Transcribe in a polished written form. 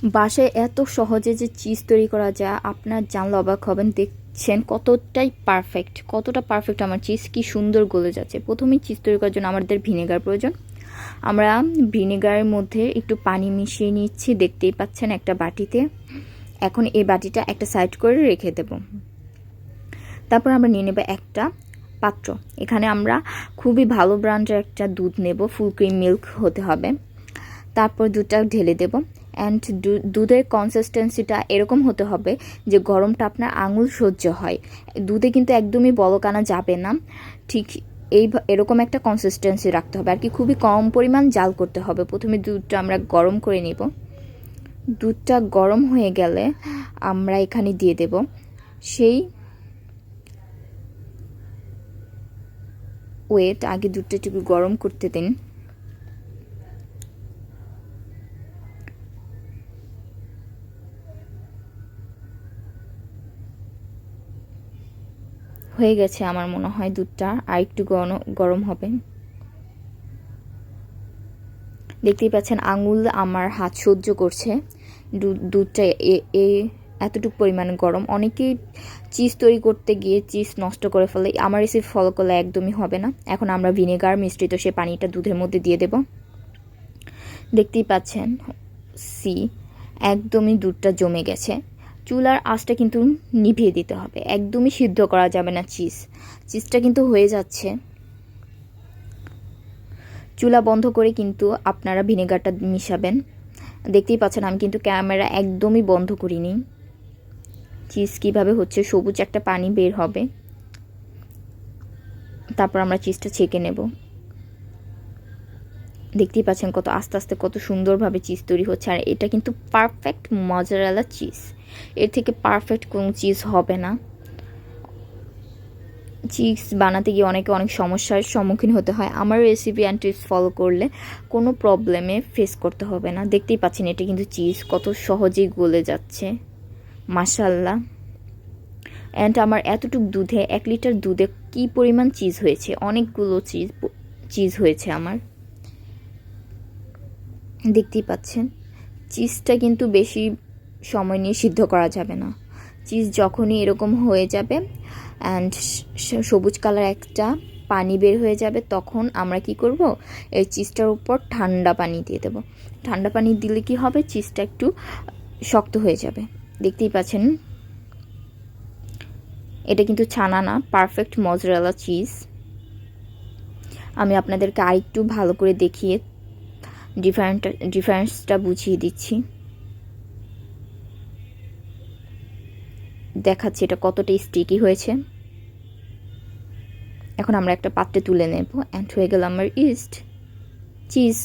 বাসায় এত সহজে যে চিজ তৈরি করা যায় আপনার জানলে অবাক হবেন। দেখছেন কতটা পারফেক্ট আমার চিজ, কি সুন্দর গলে যাচ্ছে। প্রথমেই চিজ তৈরি করার জন্য আমাদের ভিনেগার প্রয়োজন। আমরা ভিনেগারের মধ্যে একটু পানি মিশিয়ে নিচ্ছি, দেখতেই পাচ্ছেন একটা বাটিতে। এখন এই বাটিটা একটা সাইড করে রেখে দেব। তারপর আমরা নিয়ে নেব একটা পাত্র। এখানে আমরা খুবই ভালো ব্র্যান্ডের একটা দুধ নেব, ফুল ক্রিম মিল্ক হতে হবে। তারপর দুধটা ঢেলে দেব। অ্যান্ড দুধের কনসিস্টেন্সিটা এরকম হতে হবে যে গরমটা আপনার আঙুল সহ্য হয়। দুধে কিন্তু একদমই বলকানা যাবে না, ঠিক এরকম একটা কনসিস্টেন্সি রাখতে হবে আর কি। খুবই কম পরিমাণ জাল করতে হবে। প্রথমে দুধটা আমরা গরম করে নিব। দুধটা গরম হয়ে গেলে আমরা এখানে দিয়ে দেব সেই আগে দুধটা একটু গরম করতে দিন। হয়ে গেছে আমার মনে হয়, দুধটা আর একটু গরম হবে। দেখতেই পাচ্ছেন আঙুল আমার হাত সহ্য করছে। দুধটা এতটুকু পরিমাণে গরম। অনেকেই চিজ তৈরি করতে গিয়ে চিজ নষ্ট করে ফেলে, আমার রেসিপি ফলো করলে একদমই হবে না। এখন আমরা ভিনেগার মিশ্রিত সে পানিটা দুধের মধ্যে দিয়ে দেব। দেখতেই পাচ্ছেন একদমই দুধটা জমে গেছে। চুলার আঁচটা কিন্তু নিভিয়ে দিতে হবে, একদমই সিদ্ধ করা যাবে না। চিজটা কিন্তু হয়ে যাচ্ছে। চুলা বন্ধ করে কিন্তু আপনারা ভিনেগারটা মিশাবেন। দেখতেই পাচ্ছেন আমি কিন্তু ক্যামেরা একদমই বন্ধ করিনি। চিজ কীভাবে হচ্ছে, সবুজ একটা পানি বের হবে। তারপর আমরা চিজটা ছেঁকে নেব। দেখতেই পাচ্ছেন কত আস্তে আস্তে কত সুন্দরভাবে চিজ তৈরি হচ্ছে। আর এটা কিন্তু পারফেক্ট মজারেলা চিজ, এর থেকে পারফেক্ট কোনো চিজ হবে না। চিজ বানাতে গিয়ে অনেক সমস্যার সম্মুখীন হতে হয়। আমার রেসিপি অ্যান্ড টিপস ফলো করলে কোনো প্রবলেমে ফেস করতে হবে না। দেখতেই পাচ্ছেন এটা কিন্তু চিজ কত সহজেই গলে যাচ্ছে, মাশাআল্লাহ। অ্যান্ড আমার এতটুকু দুধে, 1 লিটার দুধে কি পরিমাণ চিজ হয়েছে, অনেকগুলো চিজ হয়েছে আমার। দেখতেই পাচ্ছেন চিজটা কিন্তু বেশি সময় নিয়ে সিদ্ধ করা যাবে না। চিজ যখনই এরকম হয়ে যাবে অ্যান্ড সবুজ কালার একটা পানি বের হয়ে যাবে, তখন আমরা কি করব, এই চিজটার উপর ঠান্ডা পানি দিয়ে দেব। ঠান্ডা পানি দিলে কি হবে, চিজটা একটু শক্ত হয়ে যাবে। দেখতেই পাচ্ছেন এটা কিন্তু ছানা না, পারফেক্ট মজারেলা চিজ। আমি আপনাদেরকে আরেকটু ভালো করে দেখিয়ে ডিফারেন্সটা বুঝিয়ে দিচ্ছি। দেখাচ্ছি এটা কতটা স্টিকি হয়েছে। এখন আমরা একটা পাত্রে তুলে নেব। অ্যান্ড হয়ে গেল আমার চিজ।